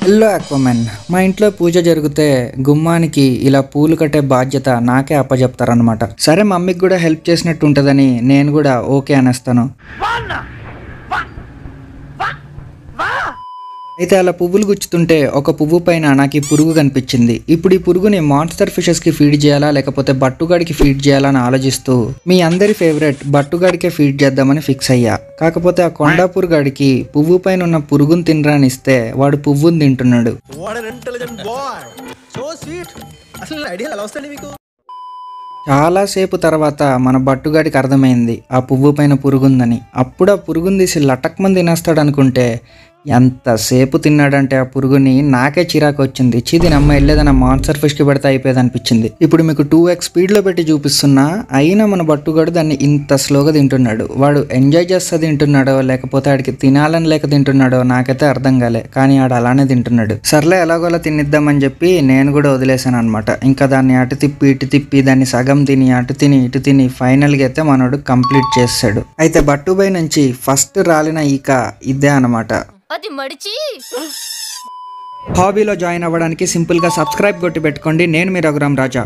Hello అక్వామన్, మా ఇంట్లో పూజ జరిగితే గుమ్మానికి ఇలా పూలు కట్టే బాధ్యత నాకే అప్పచెప్తారనమాట. సరే మమ్మీకి కూడా హెల్ప్ చేసినట్టు ఉంటుందని నేను కూడా ఓకే అనేస్తాను. అయితే అలా పువ్వులు గుచ్చుతుంటే ఒక పువ్వు పైన నాకు ఈ పురుగు కనిపించింది. ఇప్పుడు ఈ పురుగుని మాన్స్టర్ ఫిషెస్ కి ఫీడ్ చేయాలా లేకపోతే బట్టుగాడికి ఫీడ్ చేయాలా అని ఆలోచిస్తూ మీ అందరి ఫేవరెట్ బట్టుగాడికే ఫీడ్ చేద్దామని ఫిక్స్ అయ్యా. కాకపోతే ఆ కొండాపూర్ గాడికి పువ్వు పైన ఉన్న పురుగుని తినరాని ఇస్తే వాడు పువ్వుని తింటున్నాడు. చాలాసేపు తర్వాత మన బట్టుగాడికి అర్థమైంది ఆ పువ్వు పైన పురుగుందని. అప్పుడు ఆ పురుగుని తీసి లటక్మని తినేస్తాడు అనుకుంటే ఎంతసేపు తిన్నాడంటే ఆ పురుగుని నాకే చిరాకు వచ్చింది. దీని అమ్మ వెళ్ళేదన్న మాన్స్టర్ ఫిష్కి పెడితే అయిపోయేది అనిపించింది. ఇప్పుడు మీకు 2x స్పీడ్లో పెట్టి చూపిస్తున్నా, అయినా మన బట్టుగాడు దాన్ని ఇంత స్లోగా తింటున్నాడు. వాడు ఎంజాయ్ చేస్తా తింటున్నాడో లేకపోతే ఆడికి తినాలని లేక తింటున్నాడో నాకైతే అర్థం కాలే, కానీ ఆడు అలానే తింటున్నాడు. సర్లే ఎలాగోలా తినిద్దామని చెప్పి నేను కూడా వదిలేసాను అనమాట. ఇంకా దాన్ని అటు తిప్పి ఇటు తిప్పి దాన్ని సగం తిని అటు తిని ఇటు తిని ఫైనల్గా అయితే మనోడు కంప్లీట్ చేసాడు. అయితే బట్టుబై నుంచి ఫస్ట్ రాలిన ఈక ఇదే అనమాట. హాబీలో జాయిన్ అవ్వడానికి సింపుల్గా సబ్స్క్రైబ్ కొట్టి పెట్టుకోండి. నేను మీ రఘురామ్ రాజా.